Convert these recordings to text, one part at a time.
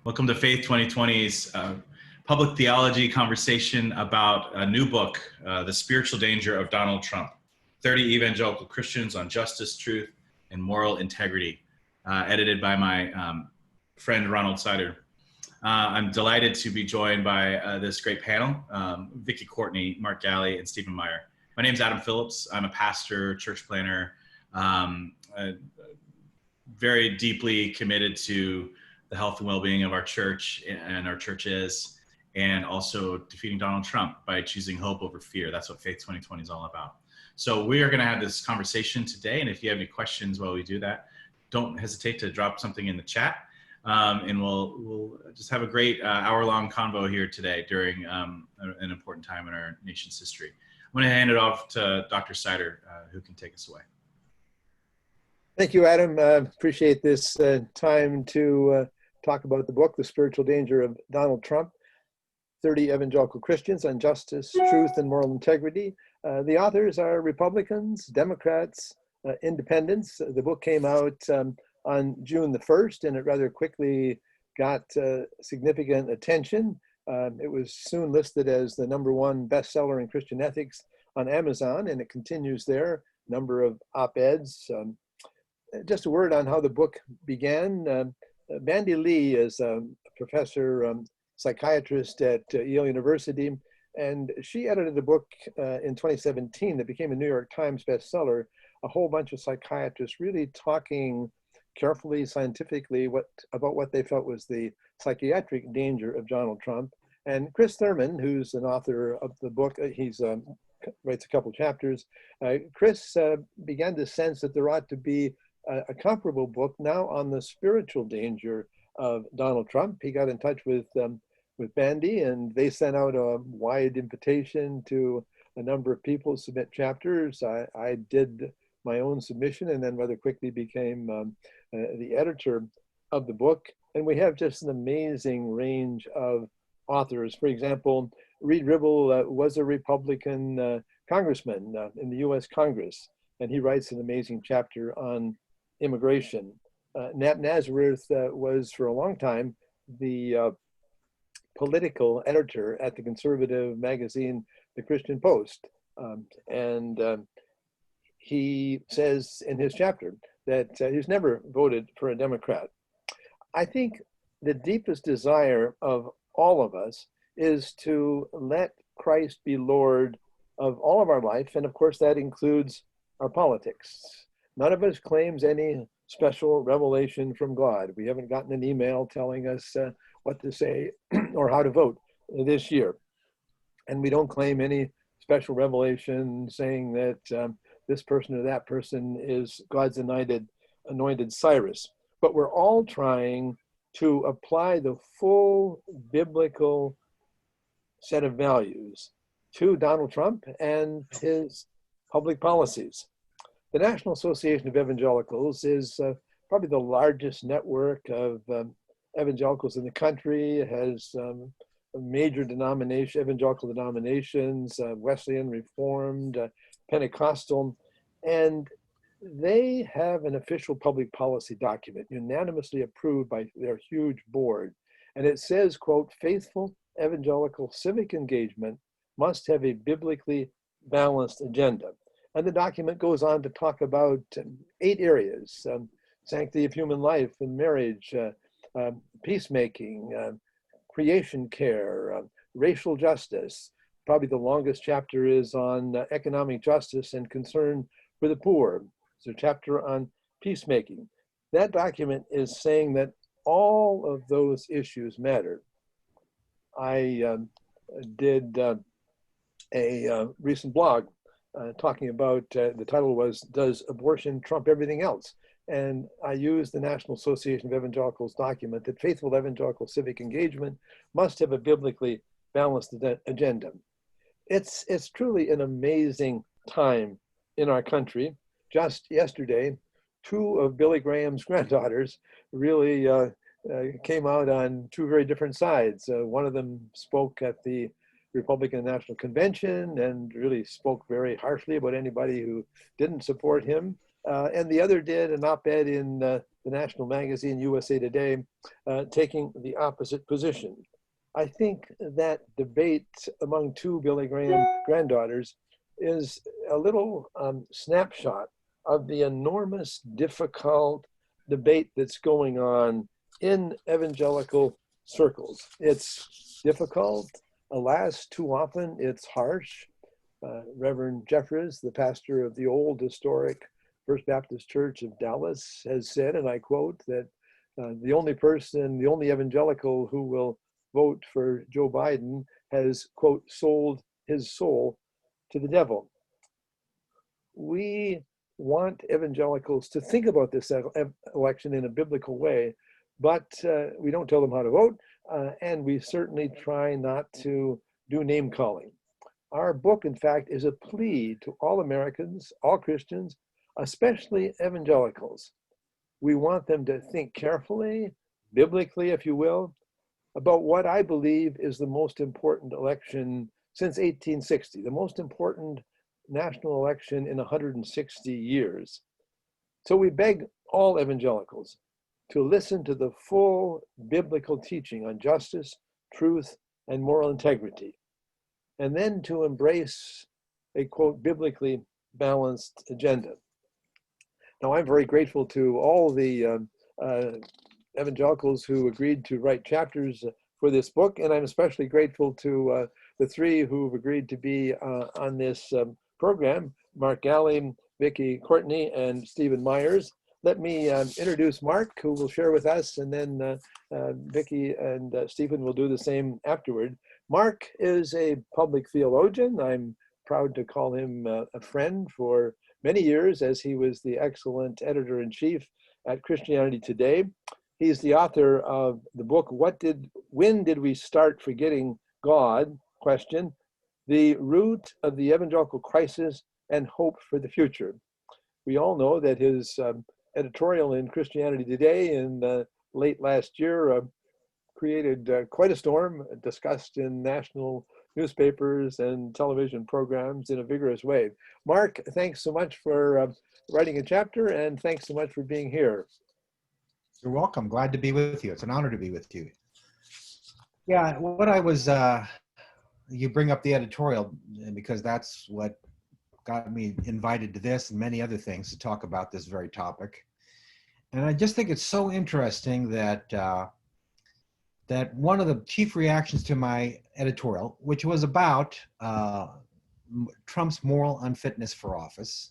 Welcome to Faith 2020's public theology conversation about a new book, The Spiritual Danger of Donald Trump, 30 Evangelical Christians on Justice, Truth, and Moral Integrity, edited by my friend Ronald Sider. I'm delighted to be joined by this great panel, Vicki Courtney, Mark Galli, and Steven Meyer. My name is Adam Phillips. I'm a pastor, church planner, very deeply committed to the health and well-being of our church and our churches, and also defeating Donald Trump by choosing hope over fear. That's what Faith 2020 is all about. So we are going to have this conversation today, and if you have any questions while we do that, don't hesitate to drop something in the chat, and we'll just have a great hour-long convo here today during an important time in our nation's history. I'm going to hand it off to Dr. Sider, who can take us away. Thank you, Adam. Appreciate this time to talk about the book, The Spiritual Danger of Donald Trump, 30 Evangelical Christians on Justice, Truth, and Moral Integrity. The authors are Republicans, Democrats, Independents. The book came out on June the 1st, and it rather quickly got significant attention. It was soon listed as the #1 bestseller in Christian ethics on Amazon, and it continues there. Number of op-eds. Just a word on how the book began. Bandy Lee is a professor, psychiatrist at Yale University, and she edited a book in 2017 that became a New York Times bestseller, a whole bunch of psychiatrists really talking carefully, scientifically about what they felt was the psychiatric danger of Donald Trump. And Chris Thurman, who's an author of the book, he's writes a couple chapters. Chris began to sense that there ought to be a comparable book now on the spiritual danger of Donald Trump. He got in touch with Bandy, and they sent out a wide invitation to a number of people to submit chapters. I did my own submission and then rather quickly became the editor of the book. And we have just an amazing range of authors. For example, Reed Ribble was a Republican congressman in the US Congress, and he writes an amazing chapter on immigration. Nat Nazareth was for a long time the political editor at the conservative magazine, The Christian Post. And he says in his chapter that he's never voted for a Democrat. I think the deepest desire of all of us is to let Christ be Lord of all of our life. And of course, that includes our politics. None of us claims any special revelation from God. We haven't gotten an email telling us what to say or how to vote this year. And we don't claim any special revelation saying that this person or that person is God's anointed Cyrus. But we're all trying to apply the full biblical set of values to Donald Trump and his public policies. The National Association of Evangelicals is probably the largest network of evangelicals in the country. It has major evangelical denominations, Wesleyan, Reformed, Pentecostal, and they have an official public policy document unanimously approved by their huge board. And it says, quote, faithful evangelical civic engagement must have a biblically balanced agenda. And the document goes on to talk about 8 areas: sanctity of human life and marriage, peacemaking, creation care, racial justice. Probably the longest chapter is on economic justice and concern for the poor. It's a chapter on peacemaking. That document is saying that all of those issues matter. I did a recent blog talking about, the title was, Does Abortion Trump Everything Else? And I used the National Association of Evangelicals document that faithful evangelical civic engagement must have a biblically balanced agenda. It's truly an amazing time in our country. Just yesterday, 2 of Billy Graham's granddaughters really came out on 2 very different sides. One of them spoke at the Republican National Convention and really spoke very harshly about anybody who didn't support him. And the other did an op-ed in the national magazine USA Today, taking the opposite position. I think that debate among two Billy Graham granddaughters is a little snapshot of the enormous, difficult debate that's going on in evangelical circles. It's difficult. Alas, too often it's harsh. Reverend Jeffers, the pastor of the old historic First Baptist Church of Dallas, has said, and I quote, that the only evangelical who will vote for Joe Biden has, quote, sold his soul to the devil. We want evangelicals to think about this election in a biblical way, but we don't tell them how to vote, and we certainly try not to do name calling. Our book, in fact, is a plea to all Americans, all Christians, especially evangelicals. We want them to think carefully, biblically, if you will, about what I believe is the most important election since 1860, the most important national election in 160 years. So we beg all evangelicals to listen to the full biblical teaching on justice, truth, and moral integrity, and then to embrace a, quote, biblically balanced agenda. Now, I'm very grateful to all the evangelicals who agreed to write chapters for this book, and I'm especially grateful to the three who've agreed to be on this program, Mark Galli, Vicki Courtney, and Steven Meyer. Let me introduce Mark, who will share with us, and then Vicki and Stephen will do the same afterward. Mark is a public theologian. I'm proud to call him a friend for many years, as he was the excellent editor-in-chief at Christianity Today. He's the author of the book, When Did We Start Forgetting God? Question, The Root of the Evangelical Crisis and Hope for the Future. We all know that his editorial in Christianity Today in late last year created quite a storm, discussed in national newspapers and television programs in a vigorous way. Mark, thanks so much for writing a chapter, and thanks so much for being here. You're welcome. Glad to be with you. It's an honor to be with you. Yeah, what I was, you bring up the editorial because that's what got me invited to this and many other things to talk about this very topic. And I just think it's so interesting that that one of the chief reactions to my editorial, which was about Trump's moral unfitness for office,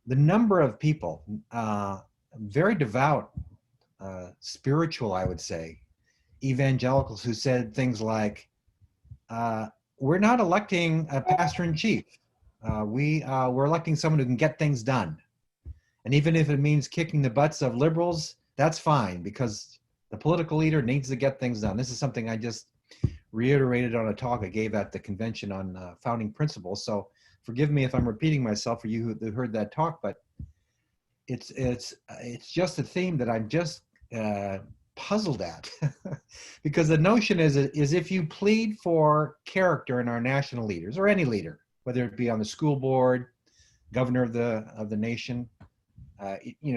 the number of people, very devout, spiritual, I would say, evangelicals who said things like, we're not electing a pastor-in-chief. We're electing someone who can get things done. And even if it means kicking the butts of liberals, that's fine, because the political leader needs to get things done. This is something I just reiterated on a talk I gave at the convention on founding principles. So forgive me if I'm repeating myself for you who heard that talk, but it's just a theme that I'm just puzzled at. Because the notion is if you plead for character in our national leaders, or any leader, whether it be on the school board, governor of the nation,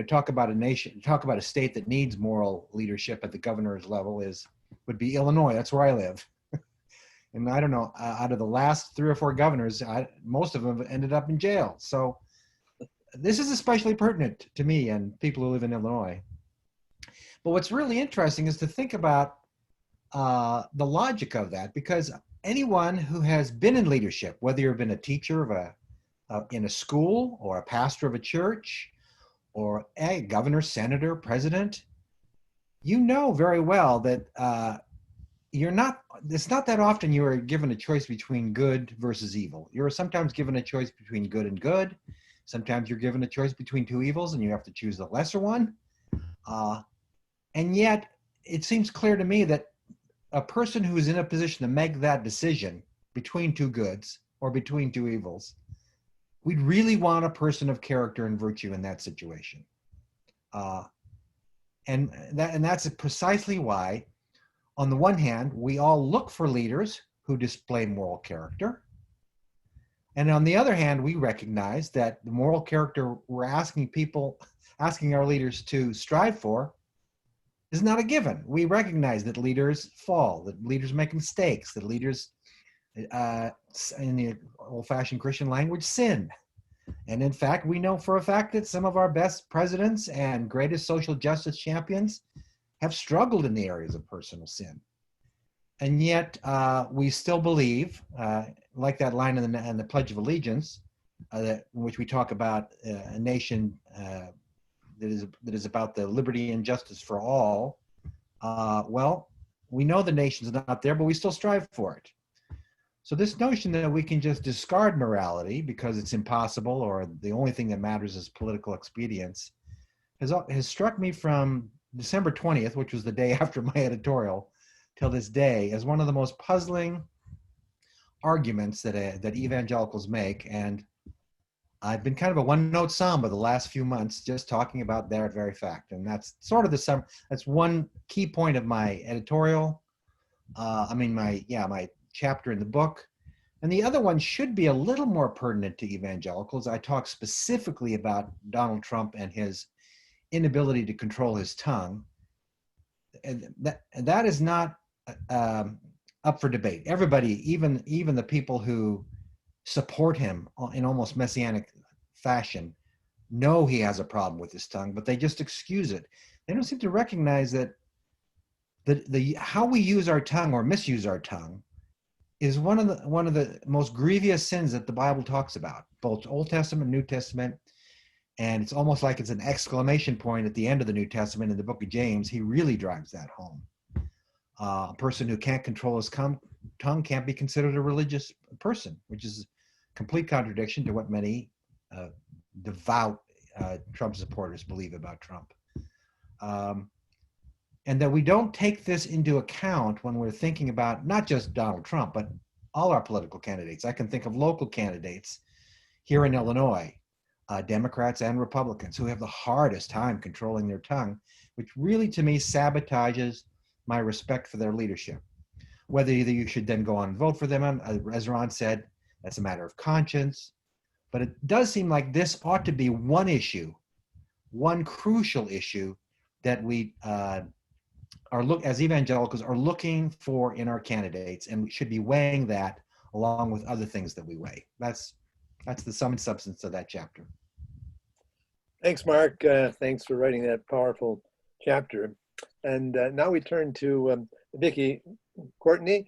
talk about a nation, talk about a state that needs moral leadership at the governor's level would be Illinois. That's where I live. And I don't know, out of the last 3 or 4 governors, most of them have ended up in jail. So this is especially pertinent to me and people who live in Illinois. But what's really interesting is to think about the logic of that, because anyone who has been in leadership, whether you've been a teacher in a school or a pastor of a church, or a governor, senator, president, you know very well that it's not that often you are given a choice between good versus evil. You're sometimes given a choice between good and good. Sometimes you're given a choice between 2 evils and you have to choose the lesser one. And yet it seems clear to me that a person who is in a position to make that decision between 2 goods or between 2 evils, we'd really want a person of character and virtue in that situation. And that's precisely why, on the one hand, we all look for leaders who display moral character. And on the other hand, we recognize that the moral character we're asking people, asking our leaders to strive for is not a given. We recognize that leaders fall, that leaders make mistakes, that leaders, in the old-fashioned Christian language, sin. And in fact, we know for a fact that some of our best presidents and greatest social justice champions have struggled in the areas of personal sin. And yet we still believe, like that line in the Pledge of Allegiance, in which we talk about a nation that is about the liberty and justice for all. Well, we know the nation's not there, but we still strive for it. So this notion that we can just discard morality because it's impossible or the only thing that matters is political expedience has struck me from December 20th, which was the day after my editorial, till this day as one of the most puzzling arguments that evangelicals make. And I've been kind of a one-note samba the last few months just talking about that very fact. And that's sort of that's one key point of my editorial. My chapter in the book. And the other one should be a little more pertinent to evangelicals. I talk specifically about Donald Trump and his inability to control his tongue. And that is not up for debate. Everybody, even the people who support him in almost messianic fashion, know he has a problem with his tongue, but they just excuse it. They don't seem to recognize that the how we use our tongue or misuse our tongue is one of the most grievous sins that the Bible talks about, both Old Testament and New Testament. And it's almost like it's an exclamation point at the end of the New Testament in the book of James. He really drives that home. A person who can't control his tongue can't be considered a religious person, which is a complete contradiction to what many devout Trump supporters believe about Trump. And that we don't take this into account when we're thinking about not just Donald Trump, but all our political candidates. I can think of local candidates here in Illinois, Democrats and Republicans, who have the hardest time controlling their tongue, which really, to me, sabotages my respect for their leadership. Whether either you should then go on and vote for them, as Ron said, that's a matter of conscience. But it does seem like this ought to be one issue, one crucial issue that we as evangelicals are looking for in our candidates, and we should be weighing that along with other things that we weigh. That's the sum and substance of that chapter. Thanks, Mark. Thanks for writing that powerful chapter. And now we turn to Vicki Courtney.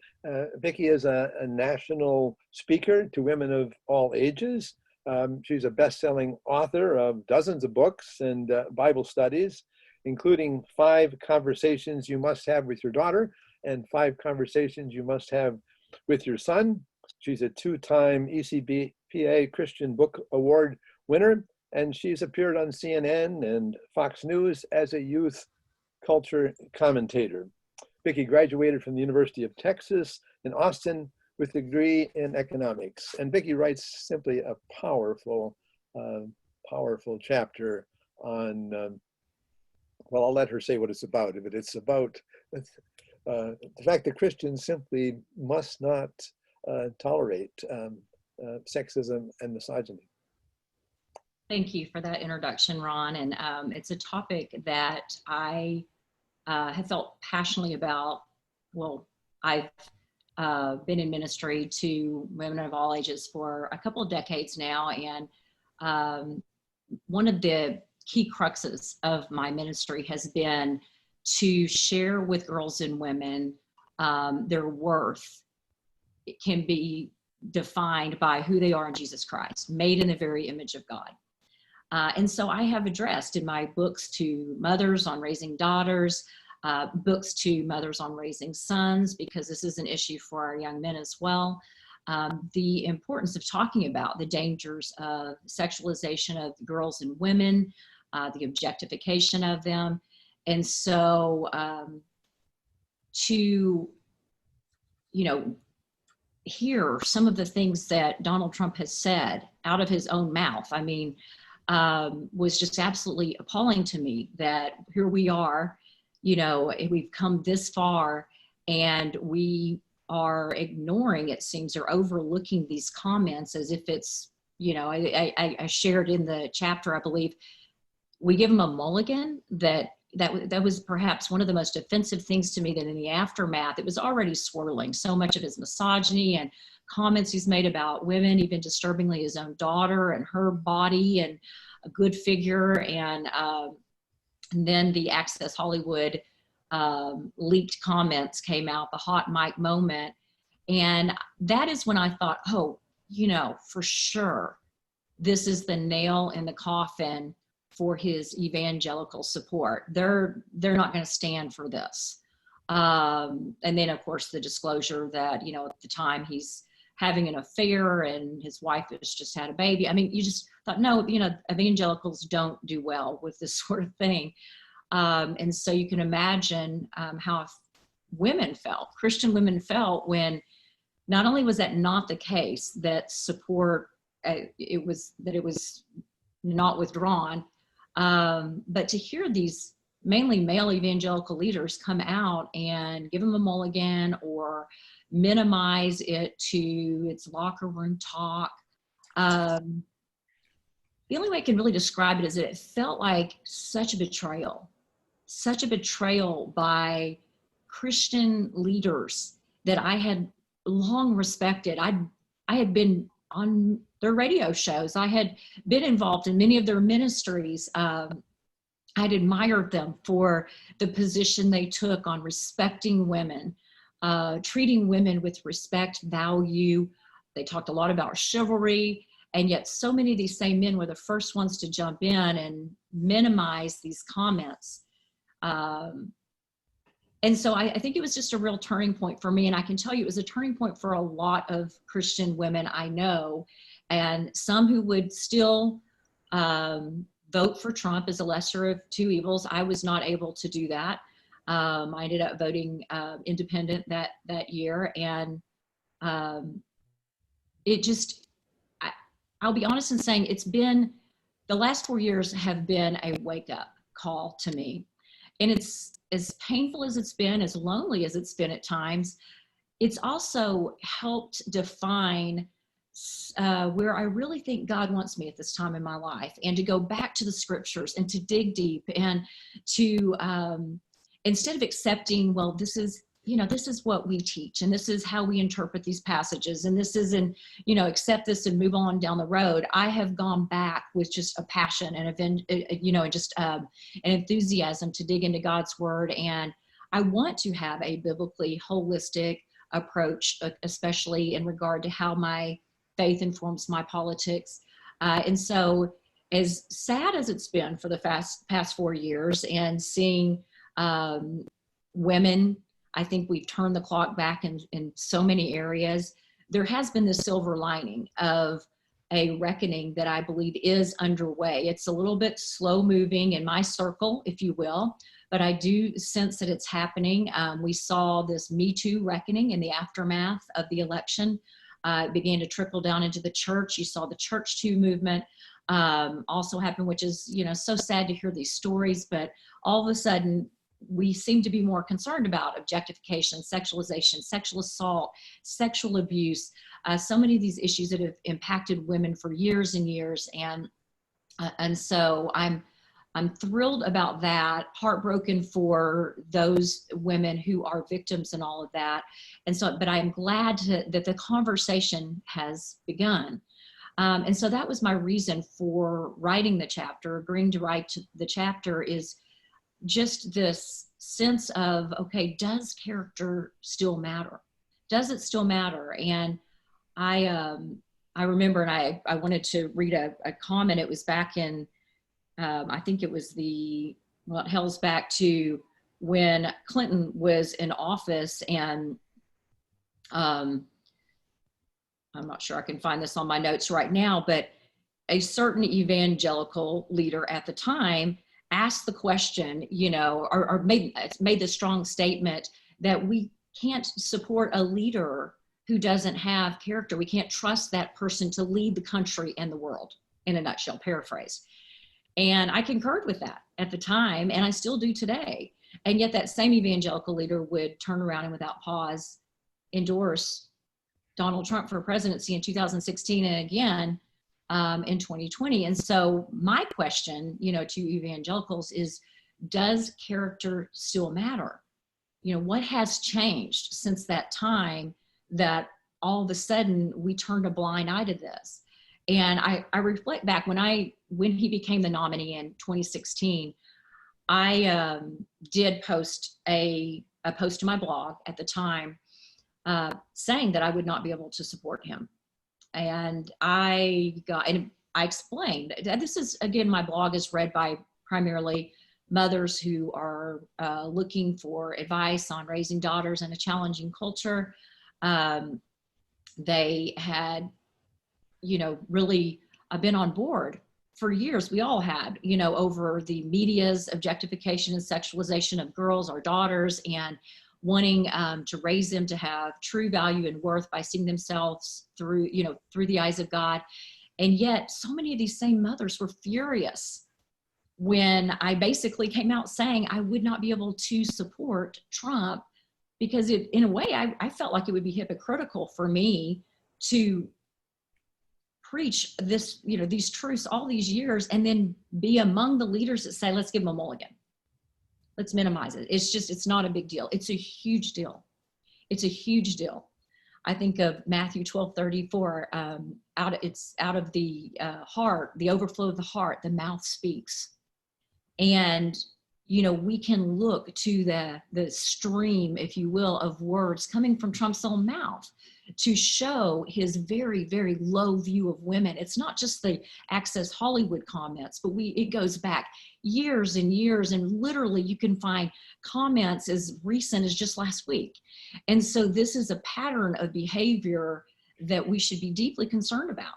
Vicki is a national speaker to women of all ages. She's a best-selling author of dozens of books and Bible studies, including 5 conversations you must have with your daughter and 5 conversations you must have with your son. She's a 2-time ECBPA Christian Book Award winner, and she's appeared on CNN and Fox News as a youth culture commentator. Vicki graduated from the University of Texas in Austin with a degree in economics. And Vicki writes simply a powerful chapter on well, I'll let her say what it's about, but it's about the fact that Christians simply must not tolerate sexism and misogyny. Thank you for that introduction, Ron. And it's a topic that I have felt passionately about. Well, I've been in ministry to women of all ages for a couple of decades now. And one of the key cruxes of my ministry has been to share with girls and women their worth. It can be defined by who they are in Jesus Christ, made in the very image of God. And so I have addressed in my books to mothers on raising daughters, books to mothers on raising sons, because this is an issue for our young men as well. The importance of talking about the dangers of sexualization of girls and women, the objectification of them. And so to, hear some of the things that Donald Trump has said out of his own mouth, I mean, was just absolutely appalling to me that here we are, we've come this far and we are ignoring, it seems, or overlooking these comments as if it's, I shared in the chapter, I believe, we give him a mulligan, that was perhaps one of the most offensive things to me, that in the aftermath, it was already swirling so much of his misogyny and comments he's made about women, even disturbingly his own daughter and her body and a good figure. And then the Access Hollywood leaked comments came out, the hot mic moment. And that is when I thought, oh, for sure, this is the nail in the coffin for his evangelical support. They're not going to stand for this. And then, of course, the disclosure that, at the time he's having an affair and his wife has just had a baby. I mean, you just thought, no, evangelicals don't do well with this sort of thing. And so you can imagine how women felt, Christian women felt, when not only was that not the case, that support, it was not withdrawn, but to hear these mainly male evangelical leaders come out and give him a mulligan or minimize it to its locker room talk. The only way I can really describe it is that it felt like such a betrayal by Christian leaders that I had long respected. I had been on their radio shows. I had been involved in many of their ministries. I'd admired them for the position they took on respecting women, treating women with respect, value. They talked a lot about chivalry, and yet so many of these same men were the first ones to jump in and minimize these comments. And so I think it was just a real turning point for me. And I can tell you it was a turning point for a lot of Christian women I know, and some who would still vote for Trump as a lesser of two evils. I was not able to do that. I ended up voting independent that year. And I'll be honest in saying the last 4 years have been a wake-up call to me. And it's as painful as it's been, as lonely as it's been at times, it's also helped define where I really think God wants me at this time in my life, and to go back to the scriptures and to dig deep and to, instead of accepting, well, this is what we teach and this is how we interpret these passages and this is, and, accept this and move on down the road. I have gone back with just a passion and just an enthusiasm to dig into God's word. And I want to have a biblically holistic approach, especially in regard to how my faith informs my politics. And so as sad as it's been for the past 4 years, and seeing women, I think we've turned the clock back in so many areas. There has been this silver lining of a reckoning that I believe is underway. It's a little bit slow moving in my circle, if you will, but I do sense that it's happening. We saw this Me Too reckoning in the aftermath of the election. It began to trickle down into the church. You saw the Church Too movement also happen, which is, so sad to hear these stories, but all of a sudden, we seem to be more concerned about objectification, sexualization, sexual assault, sexual abuse, so many of these issues that have impacted women for years and years. And so I'm thrilled about that, heartbroken for those women who are victims and all of that. And so, but I'm glad that the conversation has begun. And so that was my reason for writing the chapter, agreeing to write the chapter, is just this sense of, okay, does character still matter? Does it still matter? And I remember, and I wanted to read a comment. It was back in, I think it was it hails back to when Clinton was in office, and I'm not sure I can find this on my notes right now, but a certain evangelical leader at the time asked the question, or made the strong statement that we can't support a leader who doesn't have character. We can't trust that person to lead the country and the world, in a nutshell, paraphrase. And I concurred with that at the time, and I still do today. And yet that same evangelical leader would turn around and without pause endorse Donald Trump for presidency in 2016. And again, in 2020. And so my question, to evangelicals is, does character still matter? What has changed since that time that all of a sudden we turned a blind eye to this? And I reflect back when he became the nominee in 2016, I did post a post to my blog at the time saying that I would not be able to support him. And I explained that this is, again, my blog is read by primarily mothers who are looking for advice on raising daughters in a challenging culture. They had, really been on board for years. We all had, over the media's objectification and sexualization of girls, our daughters, and wanting to raise them to have true value and worth by seeing themselves through the eyes of God. And yet so many of these same mothers were furious when I basically came out saying I would not be able to support Trump because in a way, I felt like it would be hypocritical for me to preach this, these truths all these years and then be among the leaders that say, let's give them a mulligan. Let's minimize it. It's not a big deal. It's a huge deal. It's a huge deal. I think of Matthew 12:34, it's out of the heart, the overflow of the heart, the mouth speaks. And, we can look to the stream, if you will, of words coming from Trump's own mouth to show his very, very low view of women. It's not just the Access Hollywood comments, but it goes back years and years, and literally you can find comments as recent as just last week. And so this is a pattern of behavior that we should be deeply concerned about,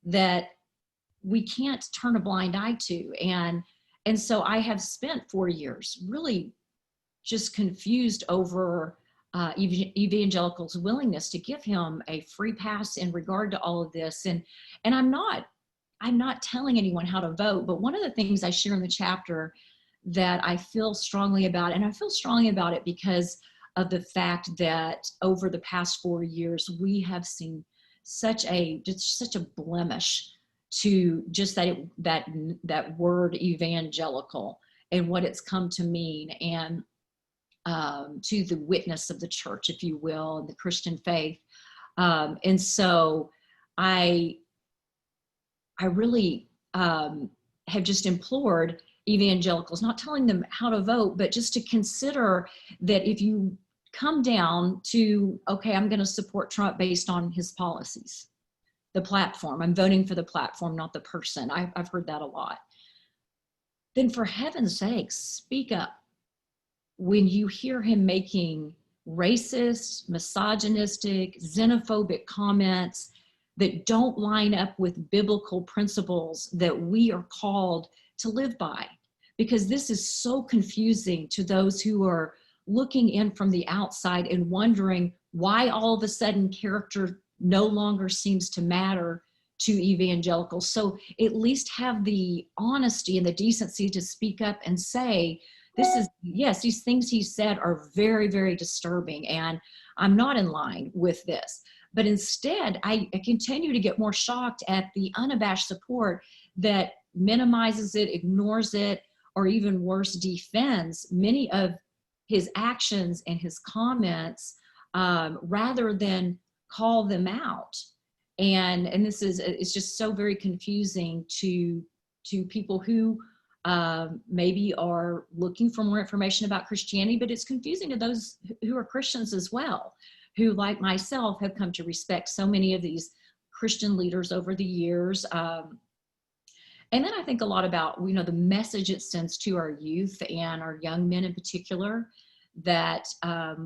that we can't turn a blind eye to. And so I have spent 4 years really just confused over evangelicals' willingness to give him a free pass in regard to all of this. And I'm not telling anyone how to vote, but one of the things I share in the chapter that I feel strongly about, and I feel strongly about it because of the fact that over the past 4 years, we have seen such a blemish to just that word evangelical and what it's come to mean, and to the witness of the church, if you will, and the Christian faith. And so I really have just implored evangelicals, not telling them how to vote, but just to consider that if you come down to, okay, I'm going to support Trump based on his policies, the platform, I'm voting for the platform, not the person. I've heard that a lot. Then for heaven's sake, speak up when you hear him making racist, misogynistic, xenophobic comments that don't line up with biblical principles that we are called to live by. Because this is so confusing to those who are looking in from the outside and wondering why all of a sudden character no longer seems to matter to evangelicals. So at least have the honesty and the decency to speak up and say, these things he said are very, very disturbing, and I'm not in line with this. But instead, I continue to get more shocked at the unabashed support that minimizes it, ignores it, or even worse, defends many of his actions and his comments rather than call them out. And it's just so very confusing to people who maybe are looking for more information about Christianity, but it's confusing to those who are Christians as well, who, like myself, have come to respect so many of these Christian leaders over the years. And then I think a lot about, the message it sends to our youth and our young men in particular, that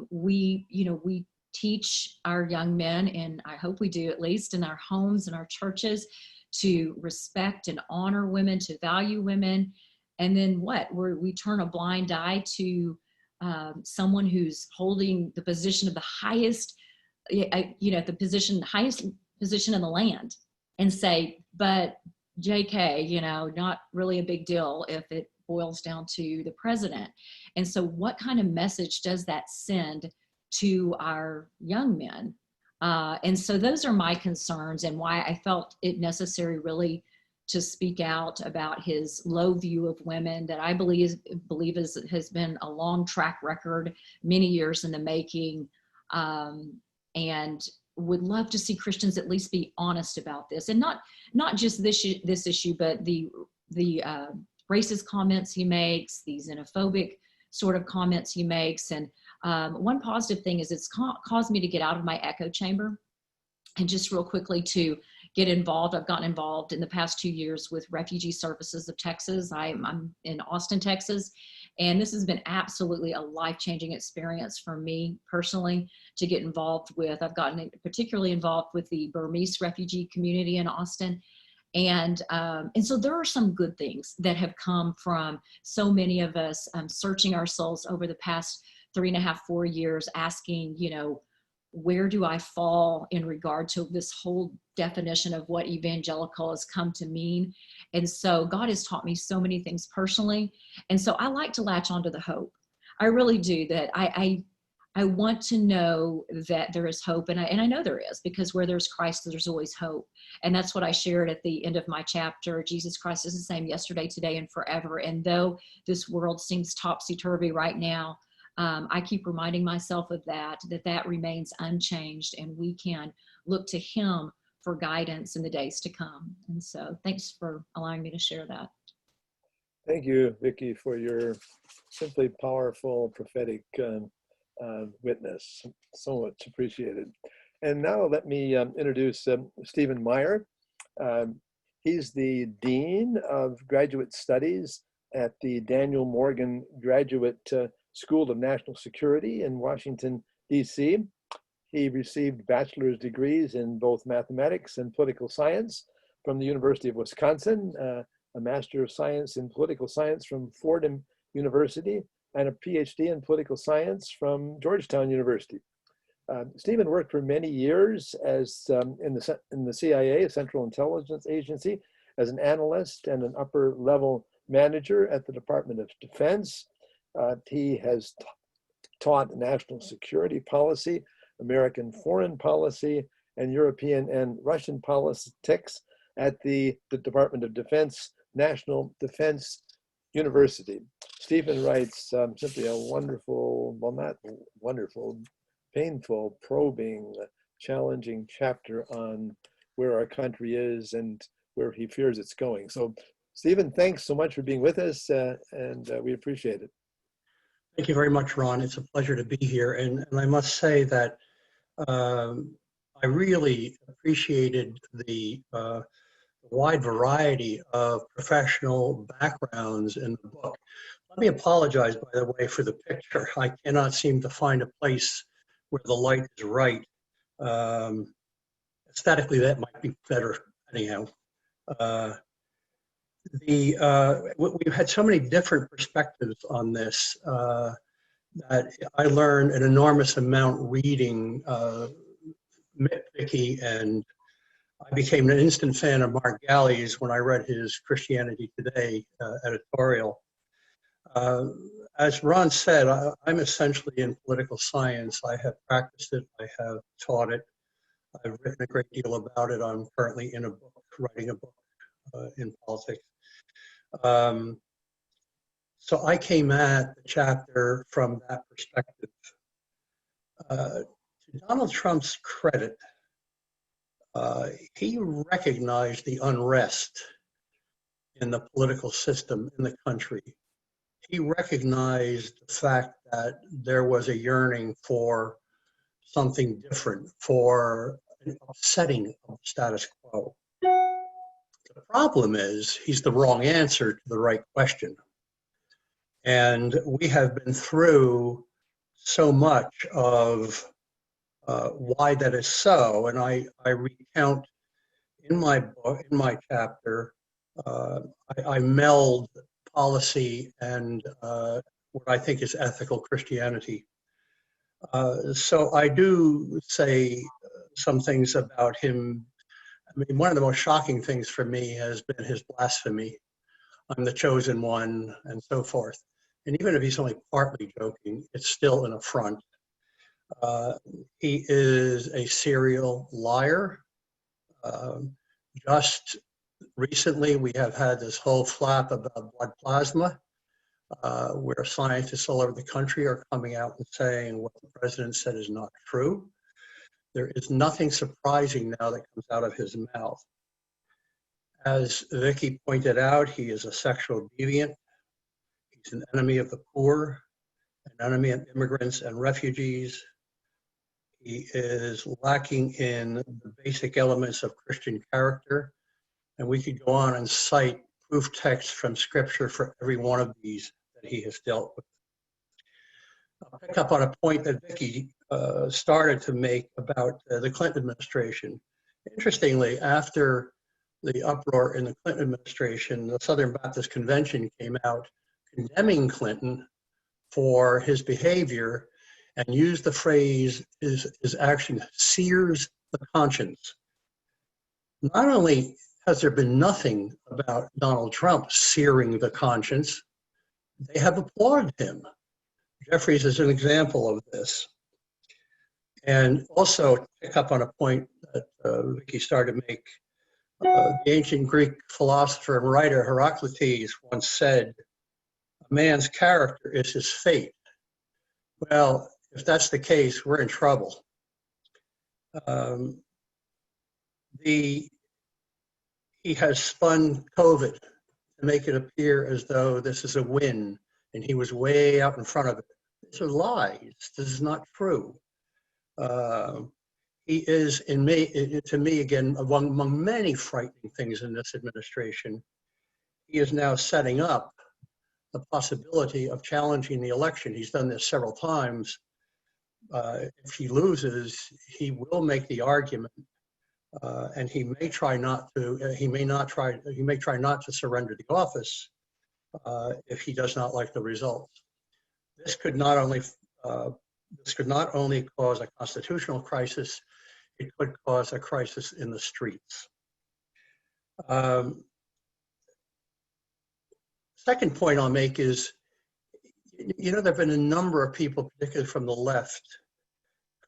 we teach our young men, and I hope we do, at least in our homes and our churches, to respect and honor women, to value women. And then we turn a blind eye to someone who's holding the position of the highest, highest position in the land, and say, but JK, not really a big deal if it boils down to the president. And so what kind of message does that send to our young men And so those are my concerns and why I felt it necessary really to speak out about his low view of women that I believe has been a long track record, many years in the making, and would love to see Christians at least be honest about this, and not just this issue, but the racist comments he makes, these xenophobic sort of comments he makes. And one positive thing is it's caused me to get out of my echo chamber and just real quickly to get involved. I've gotten involved in the past 2 years with Refugee Services of Texas. I'm in Austin, Texas, and this has been absolutely a life-changing experience for me personally to get involved with. I've gotten particularly involved with the Burmese refugee community in Austin. And so there are some good things that have come from so many of us searching our souls over the past 3.5, 4 years, asking, where do I fall in regard to this whole definition of what evangelical has come to mean? And so God has taught me so many things personally. And so I like to latch onto the hope. I really do, that I want to know that there is hope. And I know there is, because where there's Christ, there's always hope. And that's what I shared at the end of my chapter. Jesus Christ is the same yesterday, today, and forever. And though this world seems topsy-turvy right now, I keep reminding myself of that remains unchanged, and we can look to him for guidance in the days to come. And so thanks for allowing me to share that. Thank you, Vicki, for your simply powerful prophetic witness. So much appreciated. And now let me introduce Steven Meyer. He's the Dean of Graduate Studies at the Daniel Morgan Graduate School of National Security in Washington, D.C. He received bachelor's degrees in both mathematics and political science from the University of Wisconsin, a Master of Science in Political Science from Fordham University, and a PhD in Political Science from Georgetown University. Steven worked for many years as in the CIA, Central Intelligence Agency, as an analyst and an upper-level manager at the Department of Defense. He has taught national security policy, American foreign policy, and European and Russian politics at the Department of Defense National Defense University. Steven writes simply a wonderful, well, not wonderful, painful, probing, challenging chapter on where our country is and where he fears it's going. So, Steven, thanks so much for being with us, and we appreciate it. Thank you very much, Ron. It's a pleasure to be here. And I must say that I really appreciated the wide variety of professional backgrounds in the book. Let me apologize, by the way, for the picture. I cannot seem to find a place where the light is right. Aesthetically, that might be better anyhow. We've had so many different perspectives on this that I learned an enormous amount reading Vicki, and I became an instant fan of Mark Galli's when I read his Christianity Today editorial. As Ron said, I'm essentially in political science. I have practiced it, I have taught it, I've written a great deal about it. I'm currently in a book, writing a book in politics. So I came at the chapter from that perspective. To Donald Trump's credit, he recognized the unrest in the political system in the country. He recognized the fact that there was a yearning for something different, for an upsetting of the status quo. The problem is he's the wrong answer to the right question. And we have been through so much of why that is so. And I recount in my book, in my chapter, I meld policy and what I think is ethical Christianity. So I do say some things about him. I mean, one of the most shocking things for me has been his blasphemy. I'm the chosen one, and so forth. And even if he's only partly joking, it's still an affront. He is a serial liar. Just recently, we have had this whole flap about blood plasma, where scientists all over the country are coming out and saying what the president said is not true. There is nothing surprising now that comes out of his mouth. As Vicki pointed out, he is a sexual deviant. He's an enemy of the poor, an enemy of immigrants and refugees. He is lacking in the basic elements of Christian character. And we could go on and cite proof texts from Scripture for every one of these that he has dealt with. I'll pick up on a point that Vicki started to make about the Clinton administration. Interestingly, after the uproar in the Clinton administration, the Southern Baptist Convention came out condemning Clinton for his behavior and used the phrase, his action sears the conscience. Not only has there been nothing about Donald Trump searing the conscience, they have applauded him. Jeffries is an example of this. And also, to pick up on a point that Vicki started to make, the ancient Greek philosopher and writer Heraclitus once said, "A man's character is his fate." Well, if that's the case, we're in trouble. He has spun COVID to make it appear as though this is a win and he was way out in front of it. These are lies. This is not true. He is, to me, again, among many frightening things in this administration, he is now setting up the possibility of challenging the election. He's done this several times. If he loses, he will make the argument, and he may try not to. He may try not to surrender the office if he does not like the results. This could not only cause a constitutional crisis, it could cause a crisis in the streets. Second point I'll make is, there have been a number of people, particularly from the left,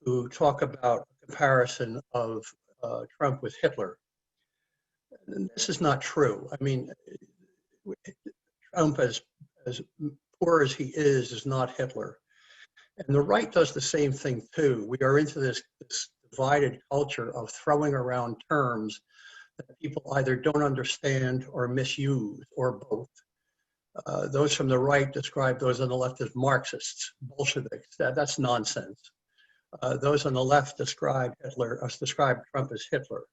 who talk about a comparison of Trump with Hitler. And this is not true. I mean, Trump, as poor as he is not Hitler. And the right does the same thing too. We are into this divided culture of throwing around terms that people either don't understand or misuse, or both. Those from the right describe those on the left as Marxists, Bolsheviks. That's nonsense. Those on the left describe Trump as Hitler.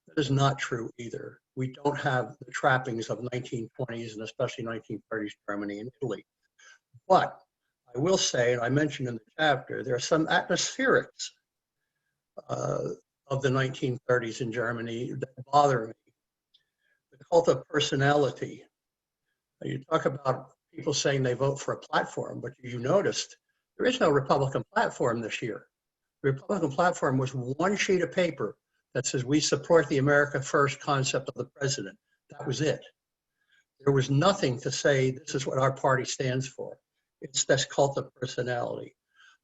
That is not true either. We don't have the trappings of 1920s and especially 1930s Germany and Italy. But I will say, and I mentioned in the chapter, there are some atmospherics of the 1930s in Germany that bother me. The cult of personality. You talk about people saying they vote for a platform, but you noticed there is no Republican platform this year. The Republican platform was one sheet of paper that says we support the America First concept of the president. That was it. There was nothing to say this is what our party stands for. It's this cult of personality,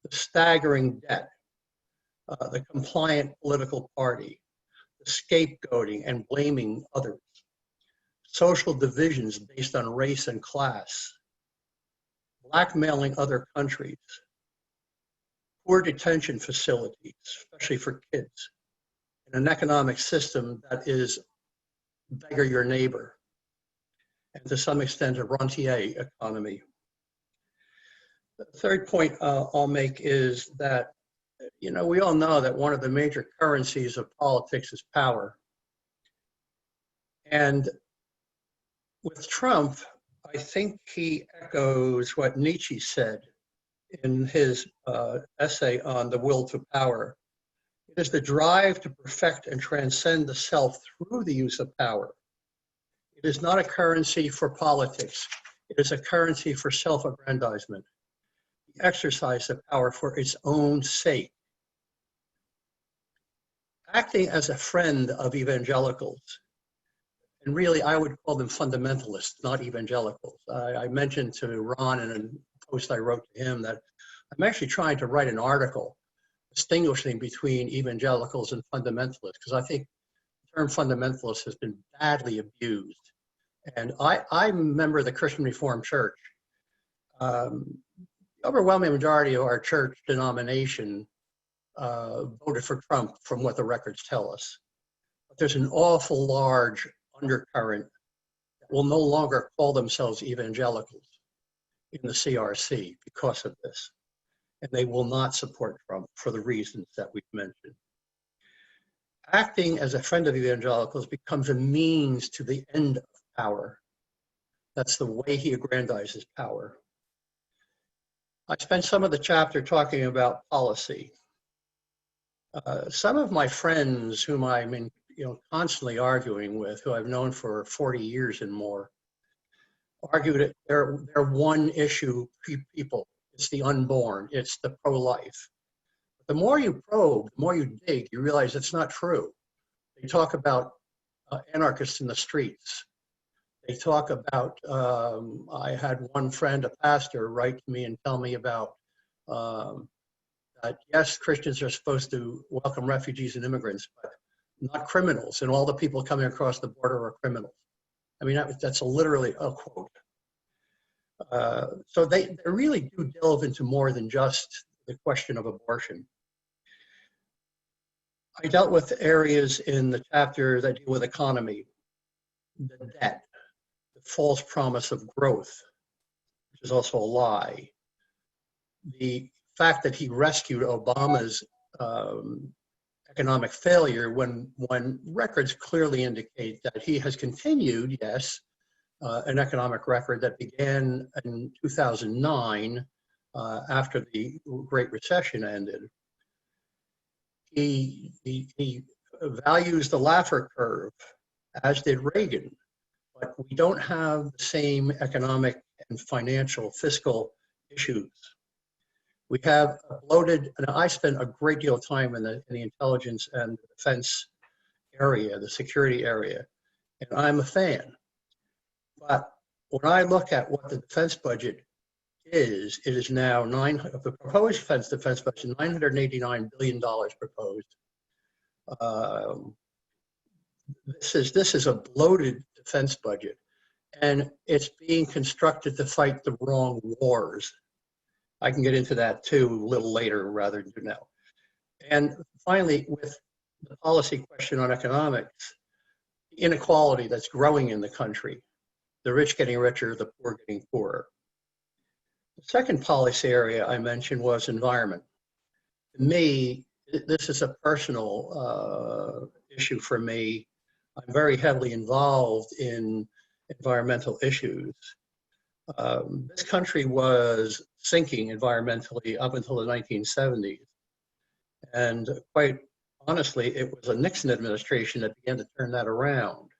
the staggering debt, the compliant political party, the scapegoating and blaming others, social divisions based on race and class, blackmailing other countries, poor detention facilities, especially for kids, and an economic system that is beggar your neighbor, and to some extent a rentier economy. The third point I'll make is that, we all know that one of the major currencies of politics is power. And with Trump, I think he echoes what Nietzsche said in his essay on the will to power. It is the drive to perfect and transcend the self through the use of power. It is not a currency for politics. It is a currency for self-aggrandizement. The exercise of power for its own sake. Acting as a friend of evangelicals, and really I would call them fundamentalists, not evangelicals. I mentioned to Ron in a post I wrote to him that I'm actually trying to write an article distinguishing between evangelicals and fundamentalists, because I think the term fundamentalist has been badly abused. And I'm a member of the Christian Reformed Church. The overwhelming majority of our church denomination voted for Trump, from what the records tell us. But there's an awful large undercurrent that will no longer call themselves evangelicals in the CRC because of this. And they will not support Trump for the reasons that we've mentioned. Acting as a friend of evangelicals becomes a means to the end of power. That's the way he aggrandizes power. I spent some of the chapter talking about policy. Some of my friends whom I'm constantly arguing with, who I've known for 40 years and more, argue that they're one issue people. It's the unborn, it's the pro-life. The more you probe, the more you dig, you realize it's not true. They talk about anarchists in the streets. They talk about, I had one friend, a pastor, write to me and tell me about that, yes, Christians are supposed to welcome refugees and immigrants, but not criminals, and all the people coming across the border are criminals. I mean, that's literally a quote. So they really do delve into more than just the question of abortion. I dealt with areas in the chapter that deal with economy, the debt, the false promise of growth, which is also a lie, the fact that he rescued Obama's economic failure when records clearly indicate that he has continued, yes, an economic record that began in 2009 after the Great Recession ended. He values the Laffer curve, as did Reagan, but we don't have the same economic and financial fiscal issues. We have bloated, and I spent a great deal of time in the intelligence and defense area, the security area, and I'm a fan. But when I look at what the defense budget is, it is now the proposed defense budget, $989 billion proposed. This is a bloated defense budget, and it's being constructed to fight the wrong wars. I can get into that too a little later rather than now. And finally, with the policy question on economics, the inequality that's growing in the country, the rich getting richer, the poor getting poorer. The second policy area I mentioned was environment. To me, this is a personal issue for me. I'm very heavily involved in environmental issues. This country was sinking environmentally up until the 1970s. And quite honestly, it was a Nixon administration that began to turn that around.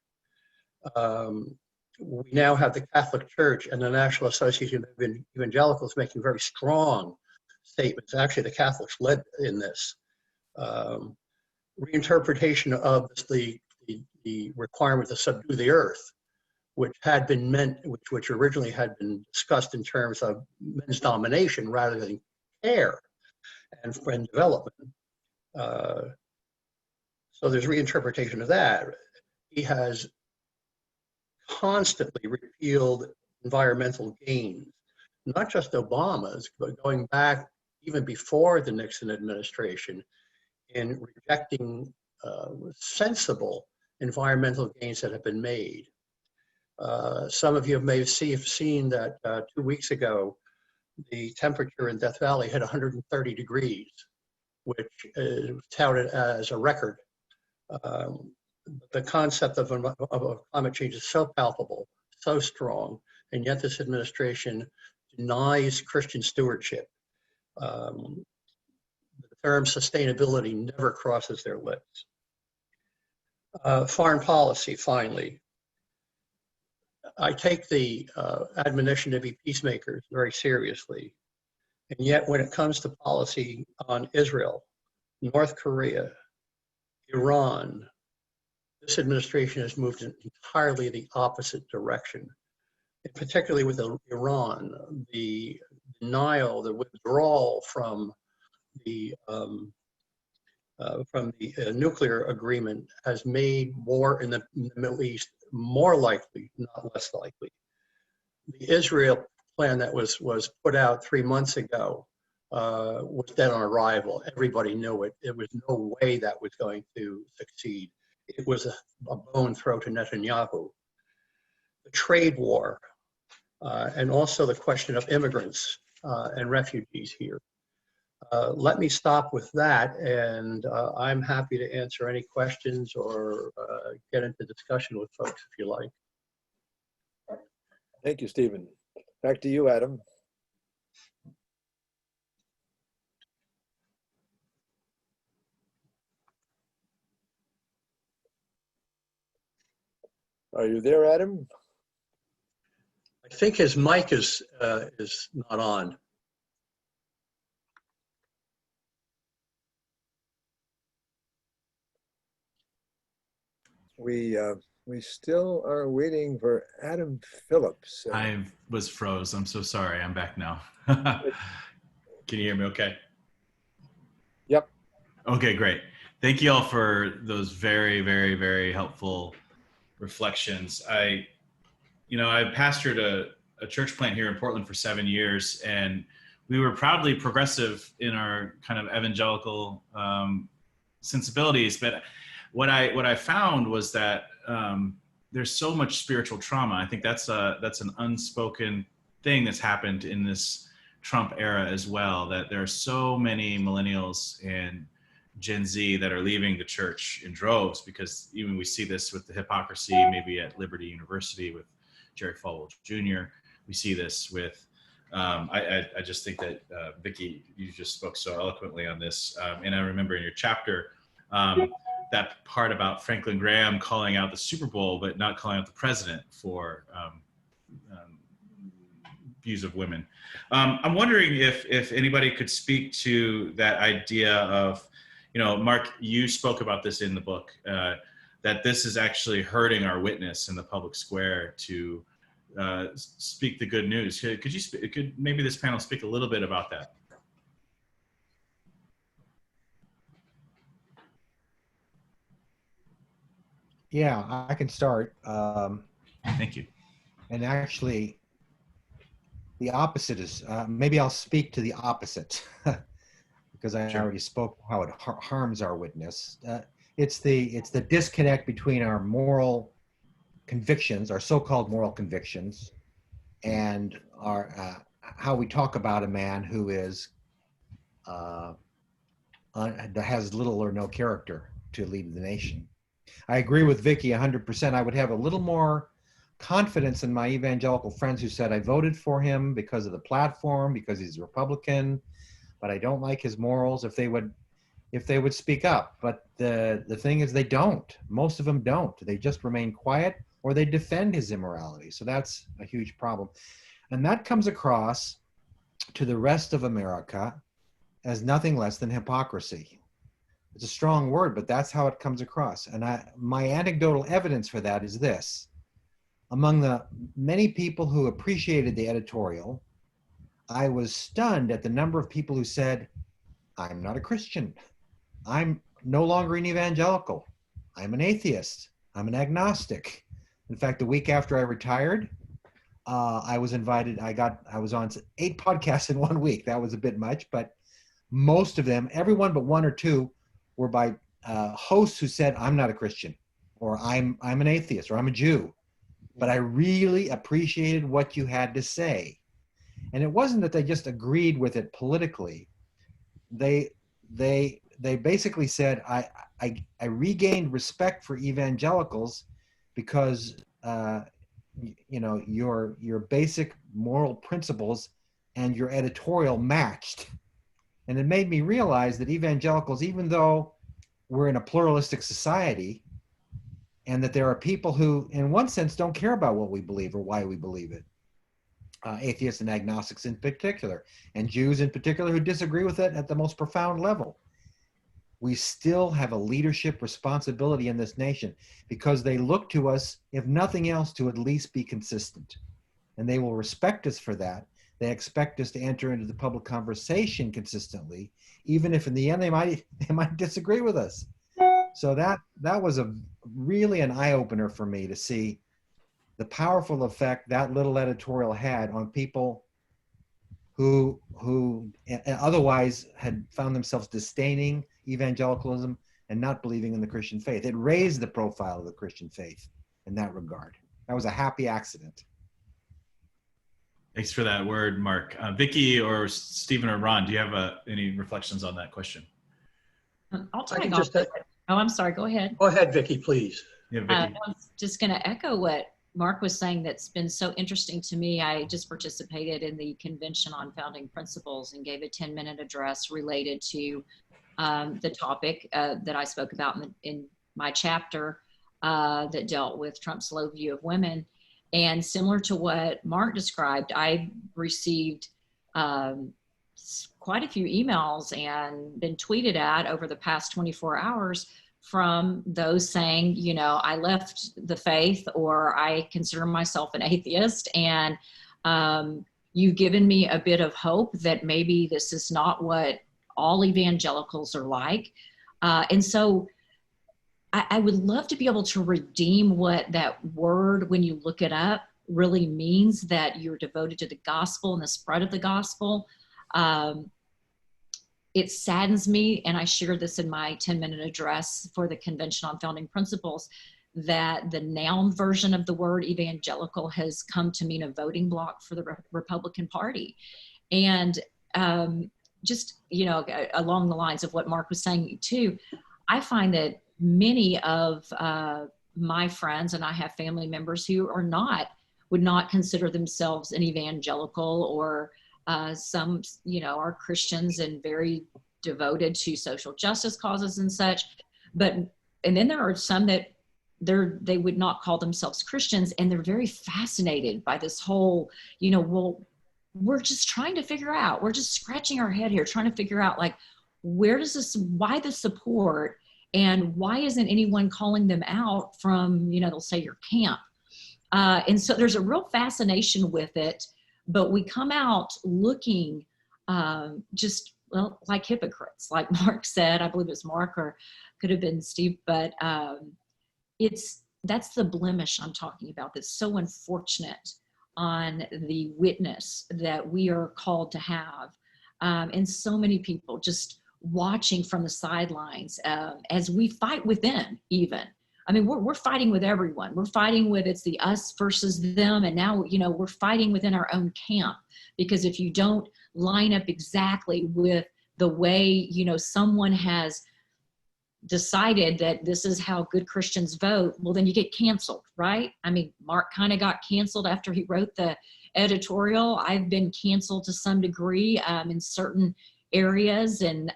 We now have the Catholic Church and the National Association of Evangelicals making very strong statements. Actually, the Catholics led in this. Reinterpretation of the requirement to subdue the earth, which originally had been discussed in terms of men's domination rather than care and development. So there's reinterpretation of that. He has constantly repealed environmental gains, not just Obama's, but going back even before the Nixon administration, in rejecting sensible environmental gains that have been made. Some of you may have seen that 2 weeks ago, the temperature in Death Valley hit 130 degrees, which is touted as a record. The concept of climate change is so palpable, so strong, and yet this administration denies Christian stewardship. The term sustainability never crosses their lips. Foreign policy, finally. I take the admonition to be peacemakers very seriously. And yet when it comes to policy on Israel, North Korea, Iran, this administration has moved in entirely the opposite direction. And particularly with Iran, the denial, the withdrawal from the from the nuclear agreement has made war in the Middle East more likely, not less likely. The Israel plan that was put out 3 months ago was dead on arrival. Everybody knew it. There was no way that was going to succeed. It was a bone throw to Netanyahu. The trade war, and also the question of immigrants and refugees here. Let me stop with that, and I'm happy to answer any questions or get into discussion with folks if you like. Thank you, Stephen. Back to you, Adam. Are you there, Adam? I think his mic is not on. We still are waiting for Adam Phillips. I was froze. I'm so sorry. I'm back now. Can you hear me okay? Yep. Okay, great. Thank you all for those very, very, very helpful reflections. I pastored a church plant here in Portland for 7 years, and we were proudly progressive in our kind of evangelical sensibilities. But what I found was that there's so much spiritual trauma. I think that's an unspoken thing that's happened in this Trump era as well, that there are so many millennials and Gen Z that are leaving the church in droves, because even we see this with the hypocrisy maybe at Liberty University with Jerry Falwell Jr. We see this with, I just think that Vicki, you just spoke so eloquently on this. And I remember in your chapter, that part about Franklin Graham calling out the Super Bowl, but not calling out the president for views of women. I'm wondering if anybody could speak to that idea of, Mark, you spoke about this in the book, that this is actually hurting our witness in the public square to speak the good news. Could maybe this panel speak a little bit about that? Yeah, I can start. Thank you. And actually, the opposite is, maybe I'll speak to the opposite because I already spoke how it harms our witness. It's the disconnect between our moral convictions, our so-called moral convictions, and our how we talk about a man who is has little or no character to lead the nation. I agree with Vicki 100%. I would have a little more confidence in my evangelical friends who said, I voted for him because of the platform, because he's a Republican, but I don't like his morals, if they would speak up. But the thing is, they don't. Most of them don't. They just remain quiet, or they defend his immorality. So that's a huge problem. And that comes across to the rest of America as nothing less than hypocrisy. It's a strong word, but that's how it comes across. And my anecdotal evidence for that is this. Among the many people who appreciated the editorial, I was stunned at the number of people who said, I'm not a Christian. I'm no longer an evangelical. I'm an atheist. I'm an agnostic. In fact, the week after I retired, I was invited. I was on 8 podcasts in 1 week. That was a bit much, but most of them, everyone but 1 or 2, were by hosts who said, I'm not a Christian, or I'm an atheist, or I'm a Jew. But I really appreciated what you had to say. And it wasn't that they just agreed with it politically. They basically said, I regained respect for evangelicals because your basic moral principles and your editorial matched. And it made me realize that evangelicals, even though we're in a pluralistic society, and that there are people who, in one sense, don't care about what we believe or why we believe it, atheists and agnostics in particular, and Jews in particular who disagree with it at the most profound level, we still have a leadership responsibility in this nation, because they look to us, if nothing else, to at least be consistent. And they will respect us for that. They expect us to enter into the public conversation consistently, even if in the end they might disagree with us. So that was really an eye-opener for me to see the powerful effect that little editorial had on people who otherwise had found themselves disdaining evangelicalism and not believing in the Christian faith. It raised the profile of the Christian faith in that regard. That was a happy accident. Thanks for that word, Mark. Vicki or Stephen or Ron, do you have any reflections on that question? I'll tag off. Oh, I'm sorry. Go ahead. Go ahead, Vicki, please. Yeah, Vicki. I was just going to echo what Mark was saying. That's been so interesting to me. I just participated in the Convention on Founding Principles and gave a 10-minute address related to the topic that I spoke about in my chapter that dealt with Trump's low view of women. And similar to what Mark described, I received quite a few emails and been tweeted at over the past 24 hours from those saying, you know, I left the faith, or I consider myself an atheist, and you've given me a bit of hope that maybe this is not what all evangelicals are like. And so I would love to be able to redeem what that word, when you look it up, really means, that you're devoted to the gospel and the spread of the gospel. It saddens me, and I shared this in my 10-minute address for the Convention on Founding Principles, that the noun version of the word evangelical has come to mean a voting block for the Republican Party. And just, you know, along the lines of what Mark was saying too, I find that many of my friends, and I have family members who would not consider themselves an evangelical, or some, you know, are Christians and very devoted to social justice causes and such. And then there are some that they would not call themselves Christians, and they're very fascinated by this whole, you know, well, we're just trying to figure out, we're just scratching our head here, trying to figure out, like, why the support, and why isn't anyone calling them out from, you know, they'll say your camp. And so there's a real fascination with it, but we come out looking just, well, like hypocrites, like Mark said. I believe it's Mark, or could have been Steve, but that's the blemish I'm talking about, that's so unfortunate on the witness that we are called to have. And so many people just watching from the sidelines as we fight within, even. I mean, we're fighting with everyone. We're fighting with, it's the us versus them. And now, you know, we're fighting within our own camp, because if you don't line up exactly with the way, you know, someone has decided that this is how good Christians vote, well, then you get canceled, right? I mean, Mark kind of got canceled after he wrote the editorial. I've been canceled to some degree in certain areas. And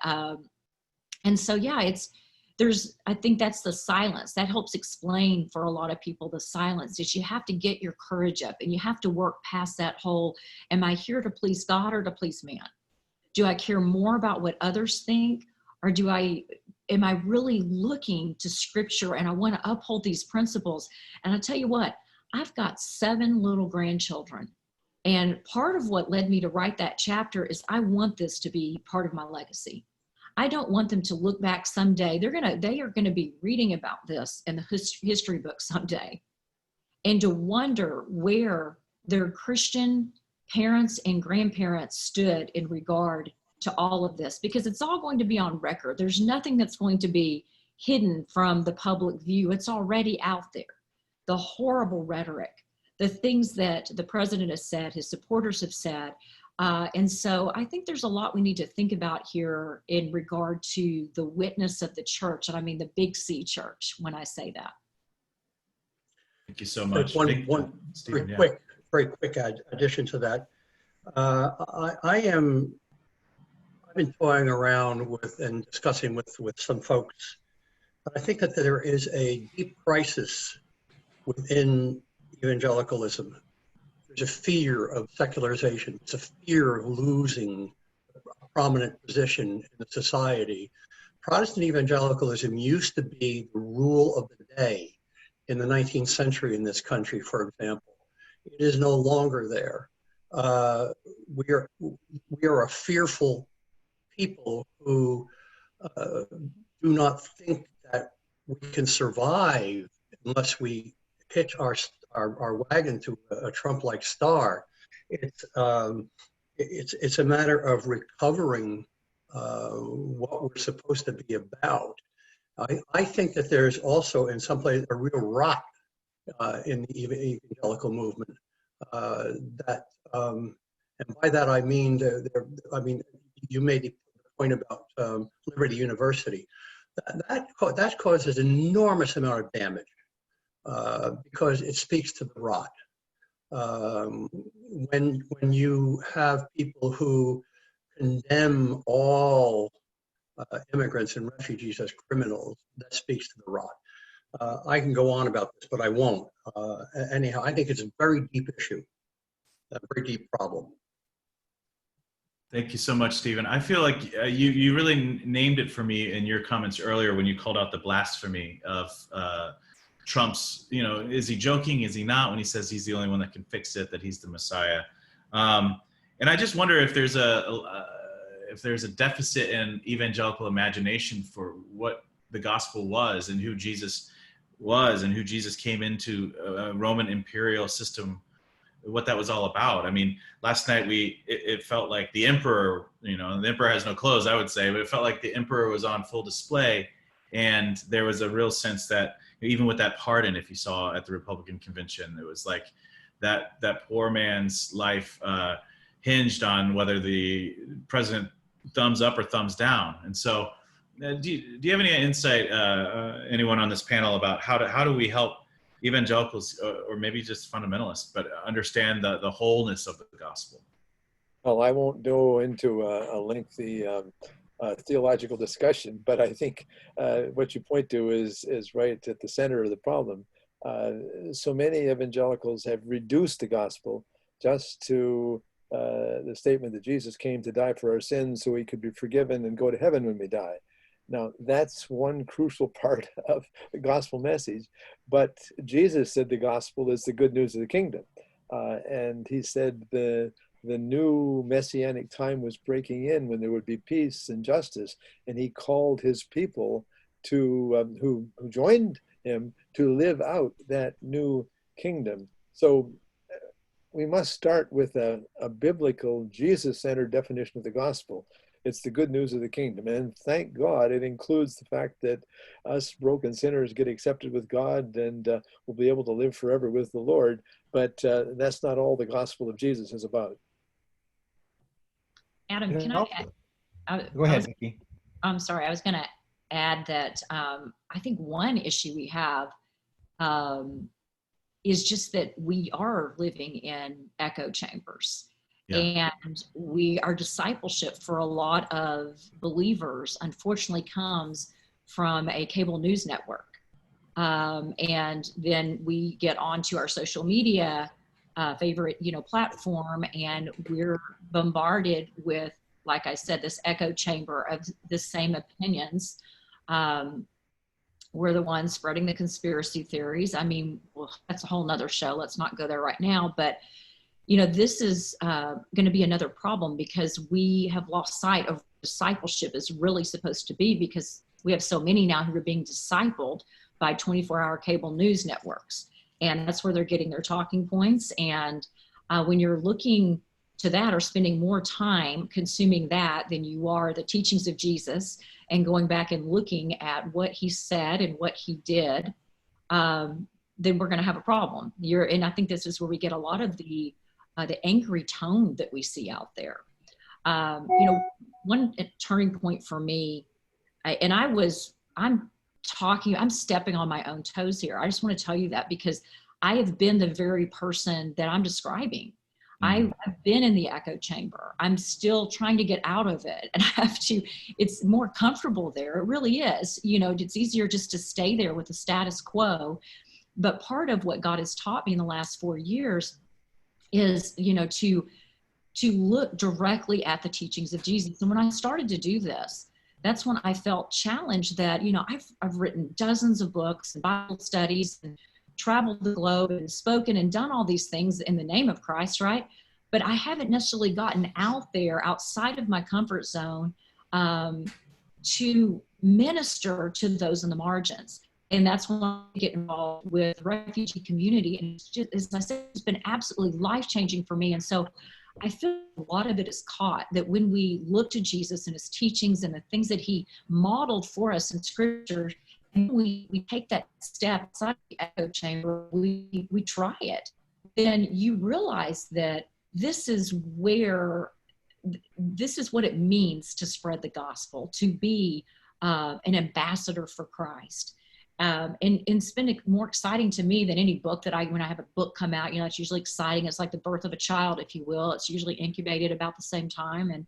so, yeah, I think that's the silence that helps explain for a lot of people. The silence is, you have to get your courage up, and you have to work past that whole, am I here to please God or to please man? Do I care more about what others think, or am I really looking to Scripture, and I want to uphold these principles? And I'll tell you what, I've got 7 little grandchildren. And part of what led me to write that chapter is I want this to be part of my legacy. I don't want them to look back someday. They are gonna be reading about this in the history book someday, and to wonder where their Christian parents and grandparents stood in regard to all of this, because it's all going to be on record. There's nothing that's going to be hidden from the public view. It's already out there. The horrible rhetoric, the things that the president has said, his supporters have said. And so I think there's a lot we need to think about here in regard to the witness of the church. And I mean the big C church when I say that. Thank you so much. One Stephen, very quick addition to that. I've been toying around with and discussing with some folks. I think that there is a deep crisis within evangelicalism. There's a fear of secularization. It's a fear of losing a prominent position in the society. Protestant evangelicalism used to be the rule of the day in the 19th century in this country, for example. It is no longer there. we are a fearful people who do not think that we can survive unless we hitch our wagon to a Trump-like star. It's a matter of recovering what we're supposed to be about. I think that there's also, in some places, a real rot in the evangelical movement. And by that I mean, you made the point about Liberty University. That causes an enormous amount of damage because it speaks to the rot. When you have people who condemn all immigrants and refugees as criminals, that speaks to the rot. I can go on about this, but I won't. Anyhow, I think it's a very deep issue, a very deep problem. Thank you so much, Stephen. I feel like you really named it for me in your comments earlier when you called out the blasphemy of Trump's, is he joking? Is he not? When he says he's the only one that can fix it, that he's the Messiah. And I just wonder if there's a deficit in evangelical imagination for what the gospel was and who Jesus was and who Jesus came into a Roman imperial system, what that was all about. I mean, last night it felt like the emperor, the emperor has no clothes, I would say, but it felt like the emperor was on full display. And there was a real sense that even with that pardon, if you saw at the Republican convention, it was like that poor man's life hinged on whether the president thumbs up or thumbs down. And so do you have any insight, anyone on this panel, about how do we help evangelicals or maybe just fundamentalists, but understand the wholeness of the gospel? Well, I won't go into a lengthy theological discussion, but I think what you point to is right at the center of the problem. So many evangelicals have reduced the gospel just to the statement that Jesus came to die for our sins so we could be forgiven and go to heaven when we die. Now, that's one crucial part of the gospel message, but Jesus said the gospel is the good news of the kingdom. And he said the new messianic time was breaking in when there would be peace and justice. And he called his people to who joined him to live out that new kingdom. So we must start with a biblical, Jesus-centered definition of the gospel. It's the good news of the kingdom. And thank God it includes the fact that us broken sinners get accepted with God and we'll be able to live forever with the Lord. But that's not all the gospel of Jesus is about. Adam, can I add? Go ahead, Vicki. I'm sorry. I was going to add that I think one issue we have is just that we are living in echo chambers. Yeah. And our discipleship for a lot of believers, unfortunately, comes from a cable news network. And then we get onto our social media favorite, platform, and we're bombarded with, like I said, this echo chamber of the same opinions. We're the ones spreading the conspiracy theories. I mean, well, that's a whole nother show. Let's not go there right now. But this is going to be another problem because we have lost sight of what discipleship is really supposed to be, because we have so many now who are being discipled by 24-hour cable news networks. And that's where they're getting their talking points. And when you're looking to that or spending more time consuming that than you are the teachings of Jesus and going back and looking at what he said and what he did, then we're going to have a problem. And I think this is where we get a lot of the angry tone that we see out there. One turning point for me, I'm stepping on my own toes here. I just want to tell you that because I have been the very person that I'm describing. I've been in the echo chamber. I'm still trying to get out of it. And it's more comfortable there. It really is. It's easier just to stay there with the status quo. But part of what God has taught me in the last 4 years is, to look directly at the teachings of Jesus. And when I started to do this, that's when I felt challenged that, I've written dozens of books and Bible studies and traveled the globe and spoken and done all these things in the name of Christ, right? but I haven't necessarily gotten out there outside of my comfort zone to minister to those in the margins. And that's when I get involved with the refugee community. And it's just, as I said, it's been absolutely life-changing for me. And so I feel a lot of it is caught, that when we look to Jesus and his teachings and the things that he modeled for us in scripture, and we take that step outside the echo chamber, we try it, then you realize that this is what it means to spread the gospel, to be an ambassador for Christ. And it's been more exciting to me than any book when I have a book come out, it's usually exciting. It's like the birth of a child, if you will. It's usually incubated about the same time. And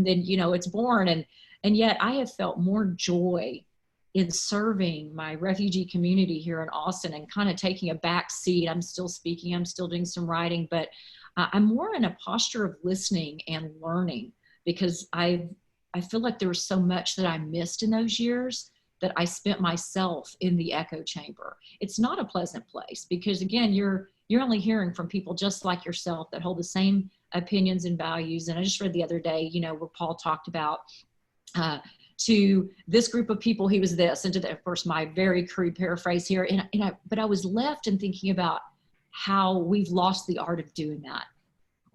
then, it's born. And yet I have felt more joy in serving my refugee community here in Austin and kind of taking a back seat. I'm still speaking, I'm still doing some writing, but I'm more in a posture of listening and learning, because I feel like there was so much that I missed in those years that I spent myself in the echo chamber. It's not a pleasant place, because again, you're only hearing from people just like yourself that hold the same opinions and values. And I just read the other day, where Paul talked about to this group of people, he was this, and to the, of course, my very crude paraphrase here. But I was left in thinking about how we've lost the art of doing that.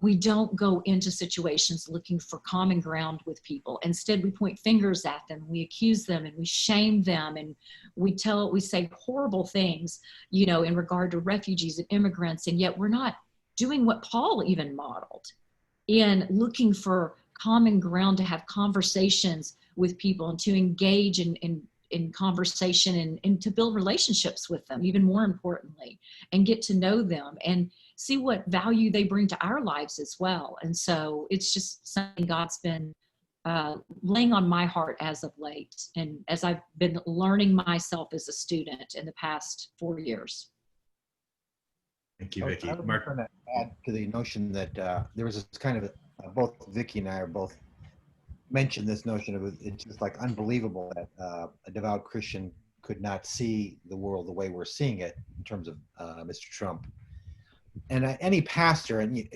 We don't go into situations looking for common ground with people. Instead, we point fingers at them, we accuse them, and we shame them, and we say horrible things, in regard to refugees and immigrants, and yet we're not doing what Paul even modeled in looking for common ground to have conversations with people and to engage in conversation and to build relationships with them, even more importantly, and get to know them and see what value they bring to our lives as well. And so it's just something God's been laying on my heart as of late, and as I've been learning myself as a student in the past 4 years. Thank you, Vicki. I was Mark? trying to add to the notion that there was this kind of, both Vicki and I are both mentioned this notion of it's just like unbelievable that a devout Christian could not see the world the way we're seeing it in terms of Mr. Trump. And any pastor, and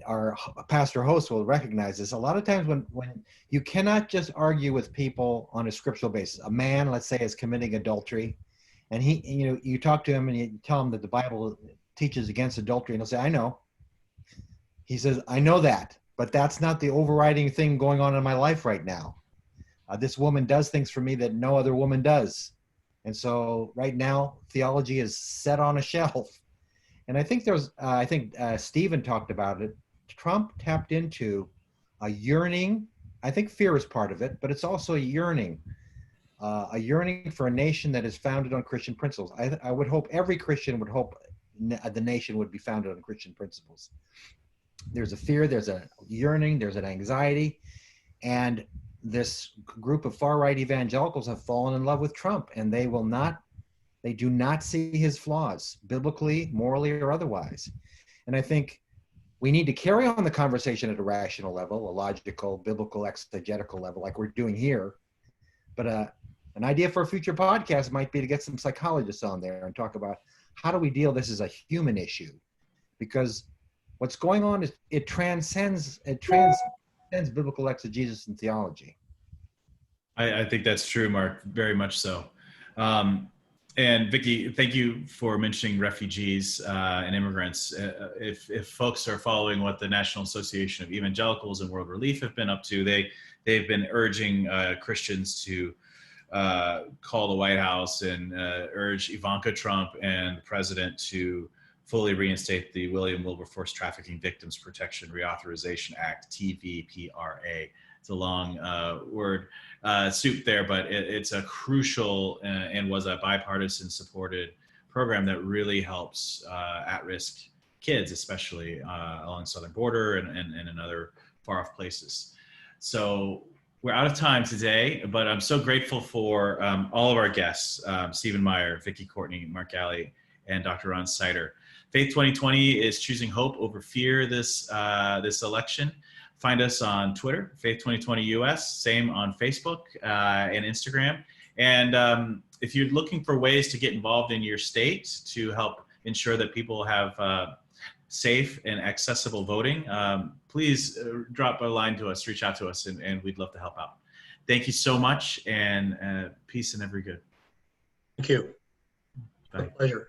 our pastor host will recognize this, a lot of times when you cannot just argue with people on a scriptural basis. A man, let's say, is committing adultery, and you talk to him and you tell him that the Bible teaches against adultery, and he'll say, I know. He says, I know that, but that's not the overriding thing going on in my life right now. This woman does things for me that no other woman does. And so right now, theology is set on a shelf. And I think Steven talked about it. Trump tapped into a yearning. I think fear is part of it, but it's also a yearning for a nation that is founded on Christian principles. I would hope every Christian would hope the nation would be founded on Christian principles. There's a fear, there's a yearning, there's an anxiety, and this group of far-right evangelicals have fallen in love with Trump, and they do not see his flaws, biblically, morally, or otherwise. And I think we need to carry on the conversation at a rational level, a logical, biblical, exegetical level, like we're doing here. But an idea for a future podcast might be to get some psychologists on there and talk about how do we deal this as a human issue, because what's going on is it transcends biblical exegesis and theology. I think that's true, Mark, very much so. And Vicki, thank you for mentioning refugees and immigrants. If folks are following what the National Association of Evangelicals and World Relief have been up to, they've been urging Christians to call the White House and urge Ivanka Trump and the president to fully reinstate the William Wilberforce Trafficking Victims Protection Reauthorization Act, TVPRA. It's a long word soup there, but it's a crucial and was a bipartisan supported program that really helps at-risk kids, especially along the southern border and in other far-off places. So we're out of time today, but I'm so grateful for all of our guests, Steven Meyer, Vicki Courtney, Mark Galli, and Dr. Ron Sider. Faith 2020 is choosing hope over fear this election. Find us on Twitter, Faith 2020 US, same on Facebook and Instagram. And if you're looking for ways to get involved in your state to help ensure that people have safe and accessible voting, please drop a line to us, reach out to us, and we'd love to help out. Thank you so much, and peace and every good. Thank you. Bye. A pleasure.